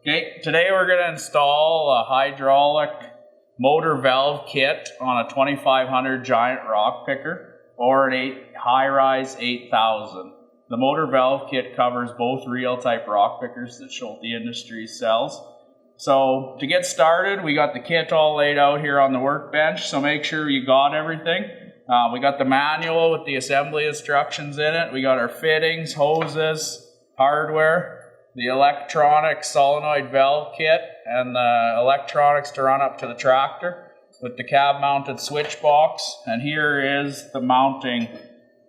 Okay, today we're going to install a hydraulic motor valve kit on a 2500 giant rock picker or an high-rise 8000. The motor valve kit covers both reel type rock pickers that Schulte Industries sells. So to get started, we got the kit all laid out here on the workbench, so make sure you got everything. We got the manual with the assembly instructions in it. We got our fittings, hoses, hardware, the electronic solenoid valve kit, and the electronics to run up to the tractor with the cab mounted switch box. And here is the mounting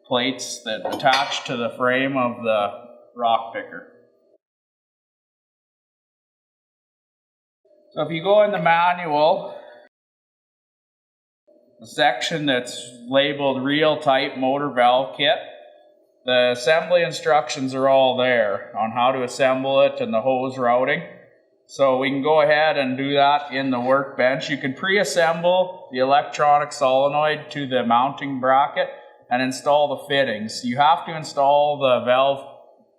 plates that attach to the frame of the rock picker. So if you go in the manual, the section that's labeled reel type motor valve kit, the assembly instructions are all there on how to assemble it and the hose routing. So we can go ahead and do that in the workbench. You can pre-assemble the electronic solenoid to the mounting bracket and install the fittings. You have to install the valve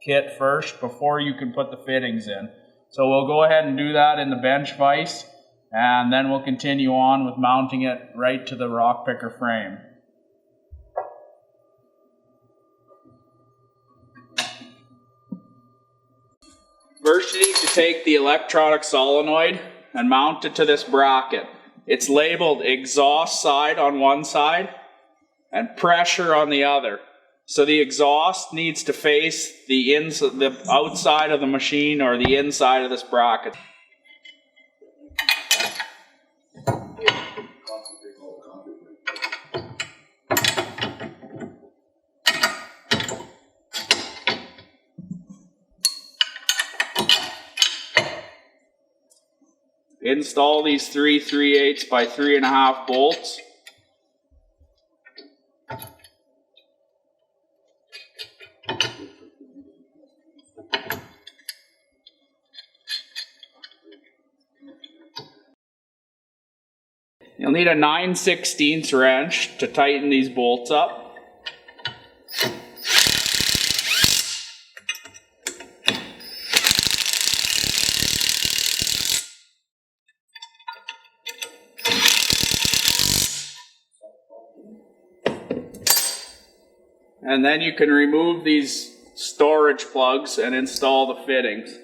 kit first before you can put the fittings in. So we'll go ahead and do that in the bench vise, and then we'll continue on with mounting it right to the rock picker frame. First, you need to take the electronic solenoid and mount it to this bracket. It's labeled exhaust side on one side and pressure on the other. So the exhaust needs to face the outside of the machine or the inside of this bracket. Install these 3 3/8 by 3.5 bolts. You'll need a 9/16 wrench to tighten these bolts up. And then you can remove these storage plugs and install the fittings.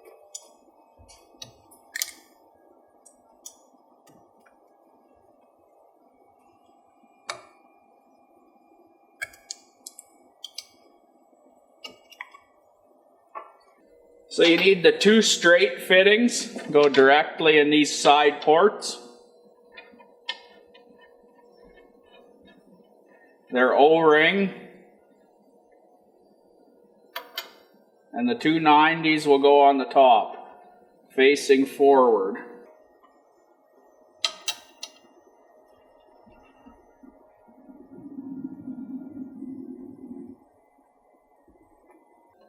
So you need the 2 straight fittings, go directly in these side ports. They're O-ring. And the 2 90s will go on the top, facing forward.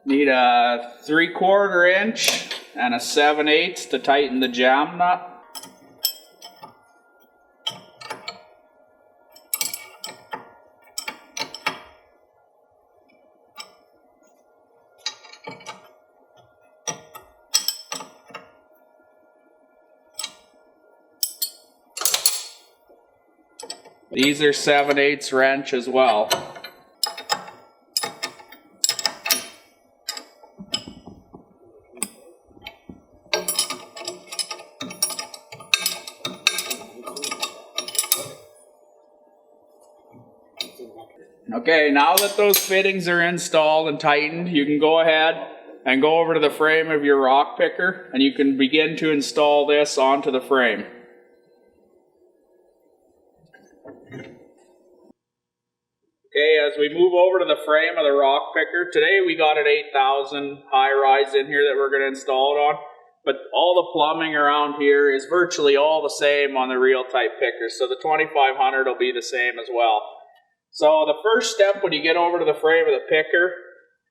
Need a 3/4 inch and a 7/8 to tighten the jam nut. These are 7/8 wrench as well. Okay, now that those fittings are installed and tightened, you can go ahead and go over to the frame of your rock picker and you can begin to install this onto the frame. Okay, as we move over to the frame of the rock picker, today we got an 8000 high-rise in here that we're going to install it on, but all the plumbing around here is virtually all the same on the reel type pickers, so the 2500 will be the same as well. So the first step when you get over to the frame of the picker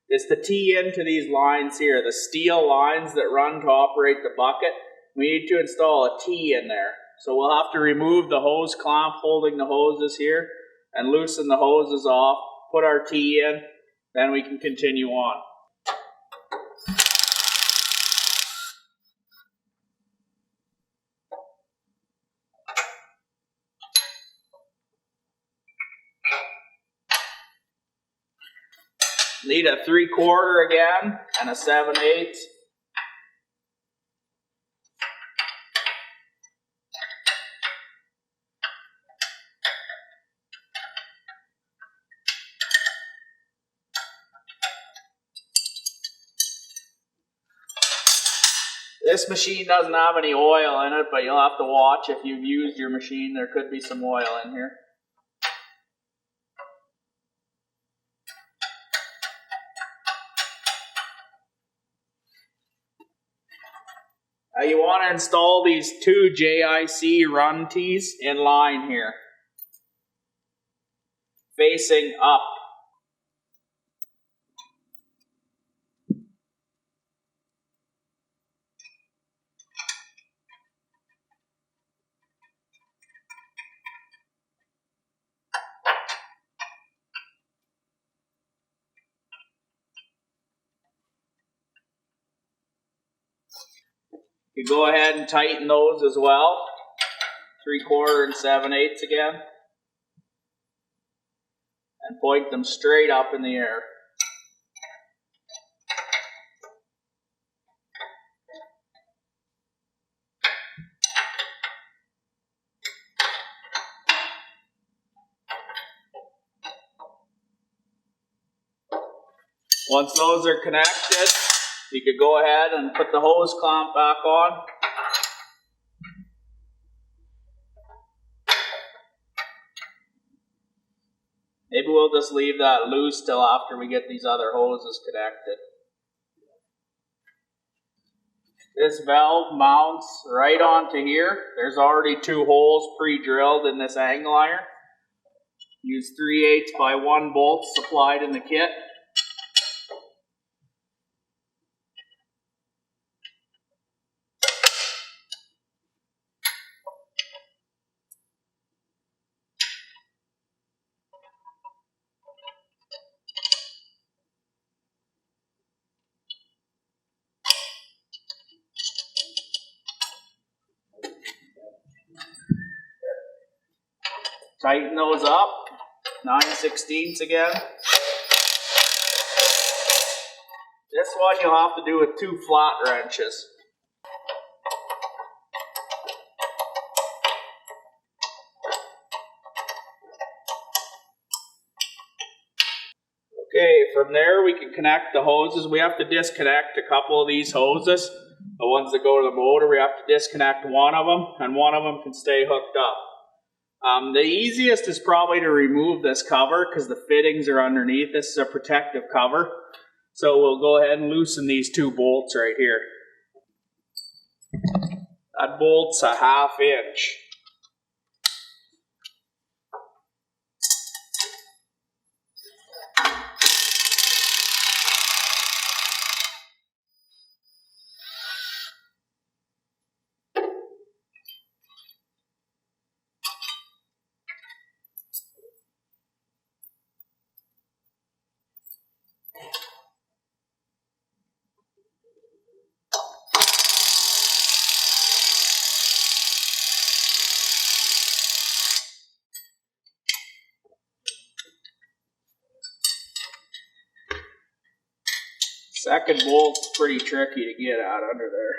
is to tee into these lines here, the steel lines that run to operate the bucket. We need to install a tee in there. So we'll have to remove the hose clamp holding the hoses here and loosen the hoses off, put our tee in, then we can continue on. Need a 3/4 again and a 7/8. This machine doesn't have any oil in it, but you'll have to watch if you've used your machine. There could be some oil in here. You want to install these 2 JIC run tees in line here, facing up. You go ahead and tighten those as well. 3/4 and 7/8 again. And point them straight up in the air. Once those are connected, you could go ahead and put the hose clamp back on. Maybe we'll just leave that loose till after we get these other hoses connected. This valve mounts right onto here. There's already 2 holes pre-drilled in this angle iron. Use 3/8 by 1 bolts supplied in the kit. Tighten those up, 9/16 again. This one you'll have to do with 2 flat wrenches. Okay, from there we can connect the hoses. We have to disconnect a couple of these hoses. The ones that go to the motor, we have to disconnect one of them, and one of them can stay hooked up. The easiest is probably to remove this cover because the fittings are underneath. This is a protective cover. So we'll go ahead and loosen these 2 bolts right here. That bolt's a 1/2 inch. Second bolt's pretty tricky to get out under there.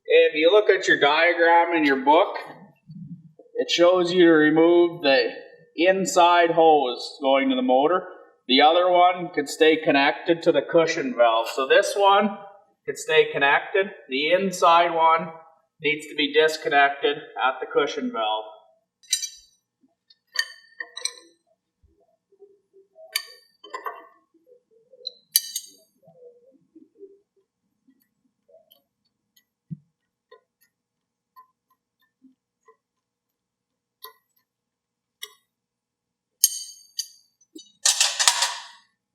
If you look at your diagram in your book, it shows you to remove the inside hose going to the motor. The other one could stay connected to the cushion valve. So this one could stay connected. The inside one needs to be disconnected at the cushion valve.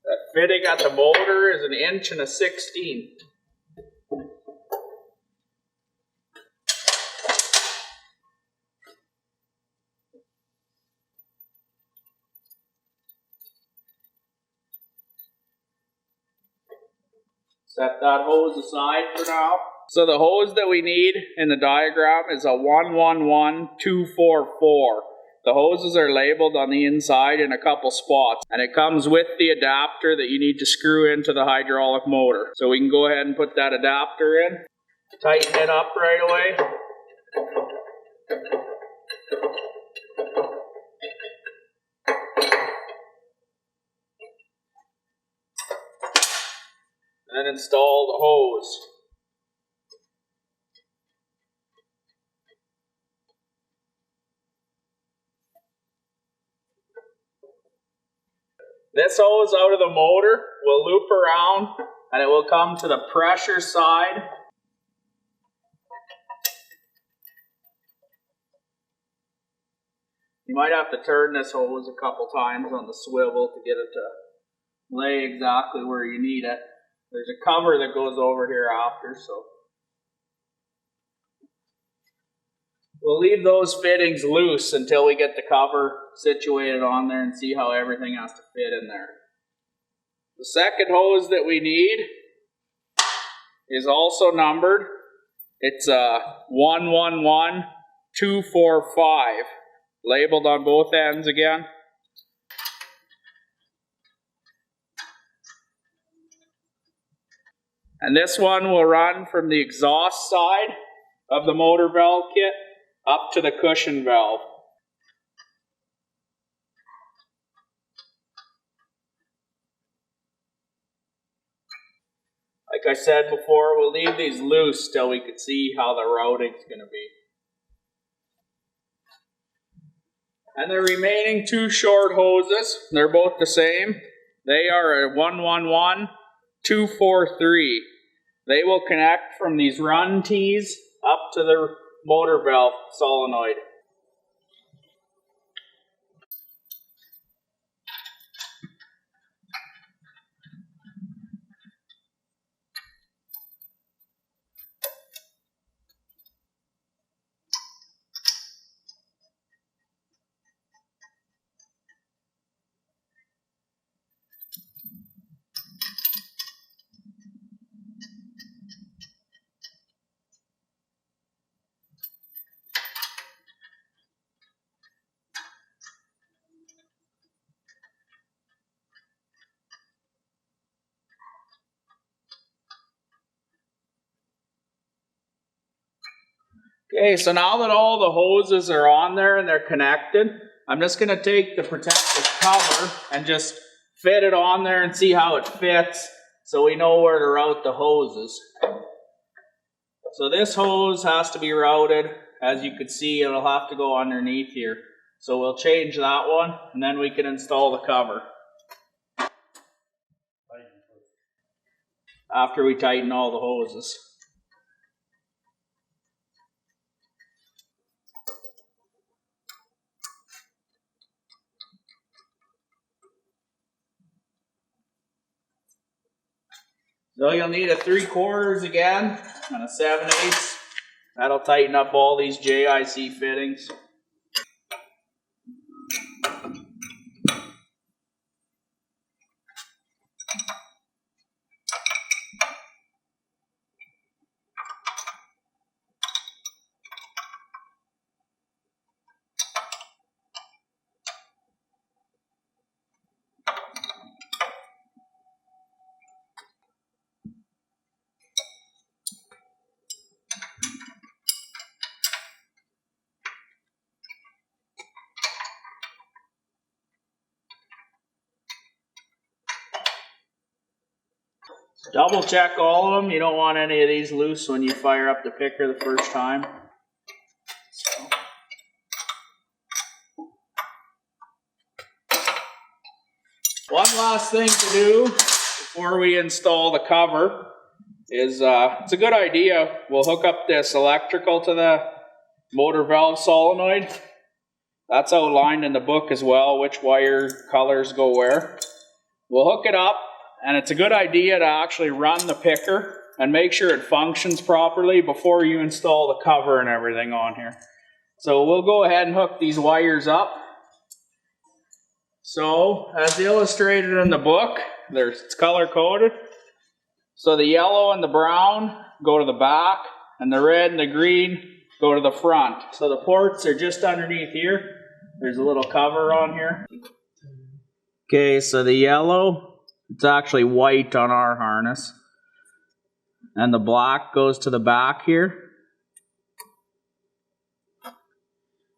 That fitting at the motor is 1 inch and 1/16. Set that hose aside for now. So the hose that we need in the diagram is a 111244. The hoses are labeled on the inside in a couple spots, and it comes with the adapter that you need to screw into the hydraulic motor. So we can go ahead and put that adapter in, tighten it up right away. Then install the hose. This hose out of the motor will loop around and it will come to the pressure side. You might have to turn this hose a couple times on the swivel to get it to lay exactly where you need it. There's a cover that goes over here after, so we'll leave those fittings loose until we get the cover situated on there and see how everything has to fit in there. The second hose that we need is also numbered. It's a 111245, labeled on both ends again. And this one will run from the exhaust side of the motor valve kit up to the cushion valve. Like I said before, we'll leave these loose till we can see how the routing's going to be. And the remaining two short hoses, they're both the same. They are a 111243. They will connect from these run tees up to the motor valve solenoid. Okay, so now that all the hoses are on there and they're connected, I'm just going to take the protective cover and just fit it on there and see how it fits so we know where to route the hoses. So this hose has to be routed. As you can see, it'll have to go underneath here. So we'll change that one and then we can install the cover. After we tighten all the hoses. So you'll need a 3/4 again and a 7/8. That'll tighten up all these JIC fittings. Double check all of them. You don't want any of these loose when you fire up the picker the first time. One last thing to do before we install the cover is, it's a good idea. We'll hook up this electrical to the motor valve solenoid. That's outlined in the book as well, which wire colors go where. We'll hook it up. And it's a good idea to actually run the picker and make sure it functions properly before you install the cover and everything on here. So we'll go ahead and hook these wires up. So, as illustrated in the book, it's color coded. So the yellow and the brown go to the back, and the red and the green go to the front. So the ports are just underneath here. There's a little cover on here. Okay, so the yellow, it's actually white on our harness. And the black goes to the back here.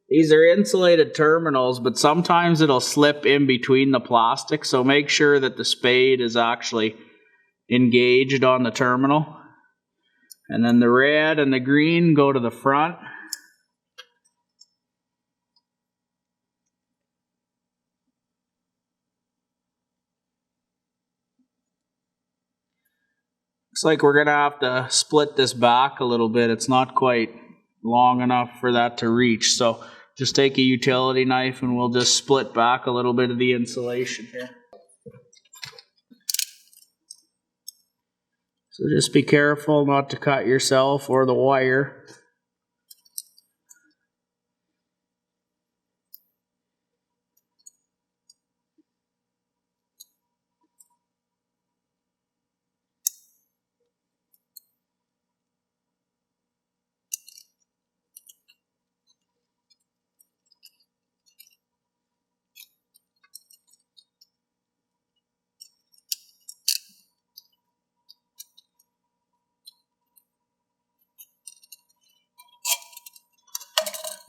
These are insulated terminals, but sometimes it'll slip in between the plastic, so make sure that the spade is actually engaged on the terminal. And then the red and the green go to the front. Looks like we're gonna have to split this back a little bit. It's not quite long enough for that to reach, so just take a utility knife and we'll just split back a little bit of the insulation here. So just be careful not to cut yourself or the wire.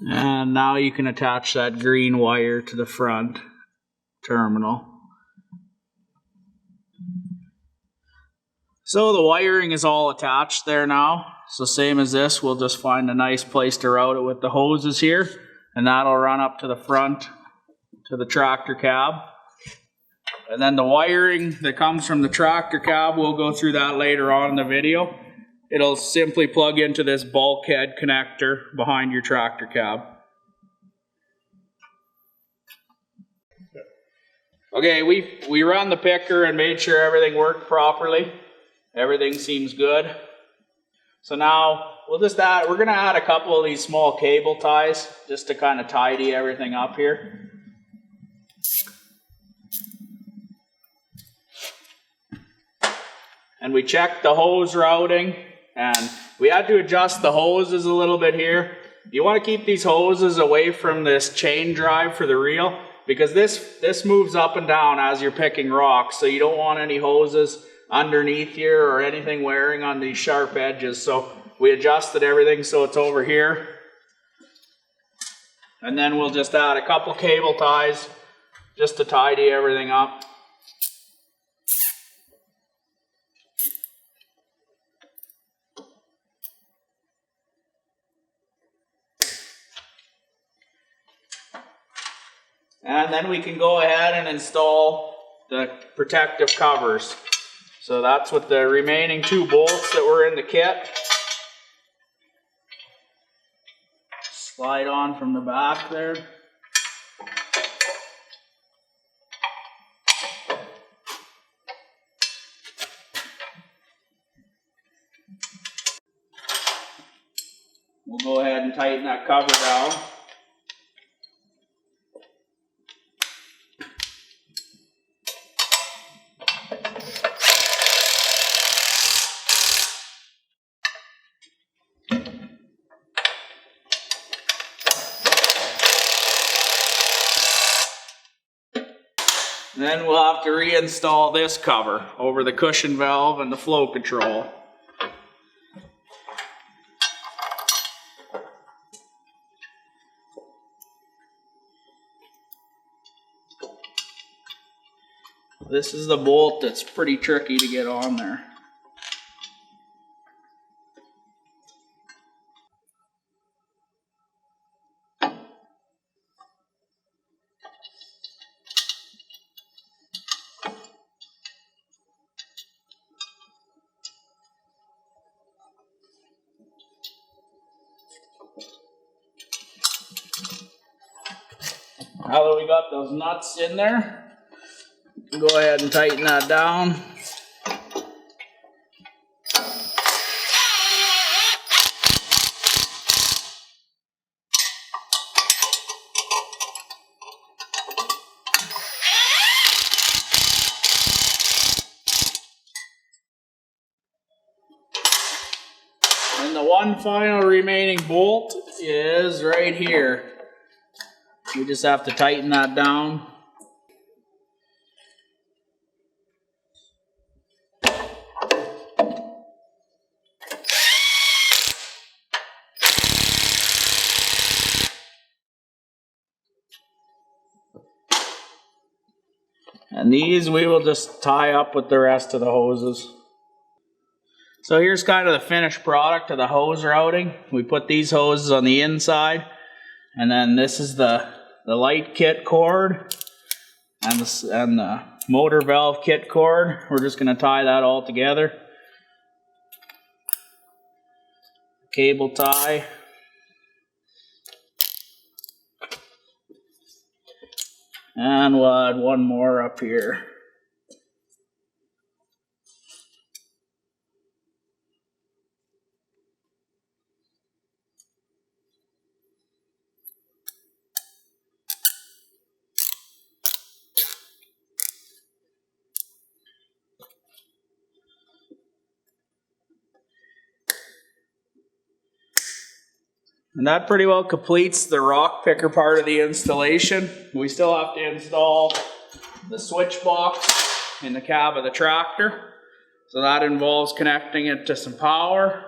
And now you can attach that green wire to the front terminal. So the wiring is all attached there now. So same as this, we'll just find a nice place to route it with the hoses here, and that'll run up to the front to the tractor cab. And then the wiring that comes from the tractor cab, we'll go through that later on in the video. It'll simply plug into this bulkhead connector behind your tractor cab. Okay, we run the picker and made sure everything worked properly. Everything seems good. So now we're gonna add a couple of these small cable ties just to kind of tidy everything up here. And we checked the hose routing, and we had to adjust the hoses a little bit here. You want to keep these hoses away from this chain drive for the reel, because this moves up and down as you're picking rocks, so you don't want any hoses underneath here or anything wearing on these sharp edges. So we adjusted everything so it's over here. And then we'll just add a couple cable ties just to tidy everything up. And then we can go ahead and install the protective covers. So that's with the remaining 2 bolts that were in the kit. Slide on from the back there. We'll go ahead and tighten that cover down. Then we'll have to reinstall this cover over the cushion valve and the flow control. This is the bolt that's pretty tricky to get on there. Now that we got those nuts in there, go ahead and tighten that down. the one final remaining bolt is right here. We just have to tighten that down. And these we will just tie up with the rest of the hoses. So here's kind of the finished product of the hose routing. We put these hoses on the inside, and then this is the light kit cord and the motor valve kit cord. We're just going to tie that all together. Cable tie. And we'll add one more up here. And that pretty well completes the rock picker part of the installation. We still have to install the switch box in the cab of the tractor. So that involves connecting it to some power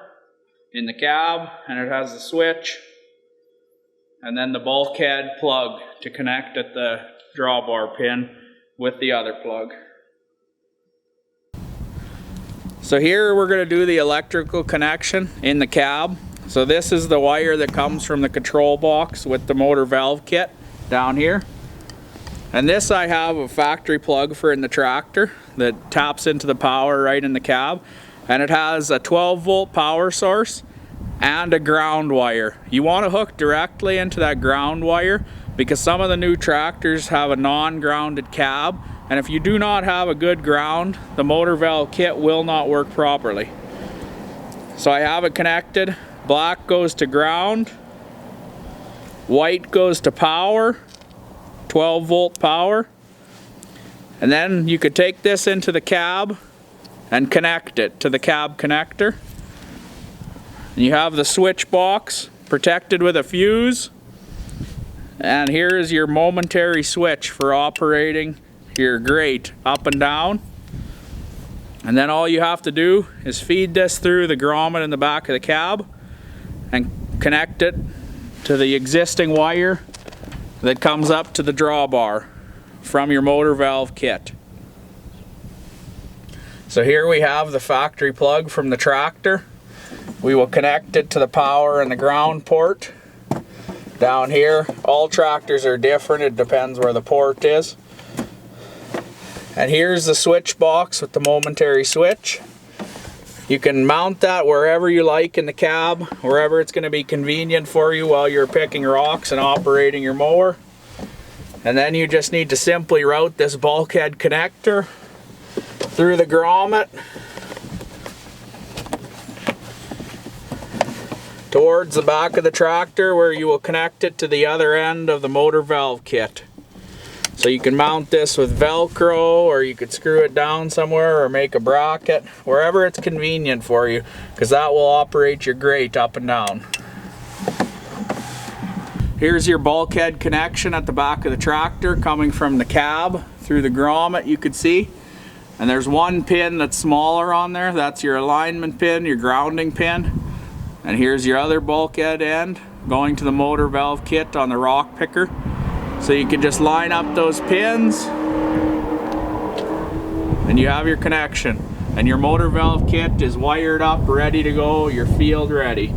in the cab, and it has a switch. And then the bulkhead plug to connect at the drawbar pin with the other plug. So here we're going to do the electrical connection in the cab. So this is the wire that comes from the control box with the motor valve kit down here. And this I have a factory plug for in the tractor that taps into the power right in the cab. And it has a 12-volt power source and a ground wire. You want to hook directly into that ground wire because some of the new tractors have a non-grounded cab. And if you do not have a good ground, the motor valve kit will not work properly. So I have it connected. Black goes to ground, white goes to power, 12-volt power, and then you could take this into the cab and connect it to the cab connector. And you have the switch box protected with a fuse, and here is your momentary switch for operating your grate up and down. And then all you have to do is feed this through the grommet in the back of the cab and connect it to the existing wire that comes up to the drawbar from your motor valve kit. So here we have the factory plug from the tractor. We will connect it to the power and the ground port down here. All tractors are different, it depends where the port is. And here's the switch box with the momentary switch. You can mount that wherever you like in the cab, wherever it's going to be convenient for you while you're picking rocks and operating your mower. And then you just need to simply route this bulkhead connector through the grommet towards the back of the tractor, where you will connect it to the other end of the motor valve kit. So you can mount this with Velcro, or you could screw it down somewhere or make a bracket, wherever it's convenient for you, because that will operate your grate up and down. Here's your bulkhead connection at the back of the tractor coming from the cab through the grommet, you could see. And there's one pin that's smaller on there. That's your alignment pin, your grounding pin. And here's your other bulkhead end going to the motor valve kit on the rock picker. So you can just line up those pins and you have your connection. And your motor valve kit is wired up, ready to go, you're field ready.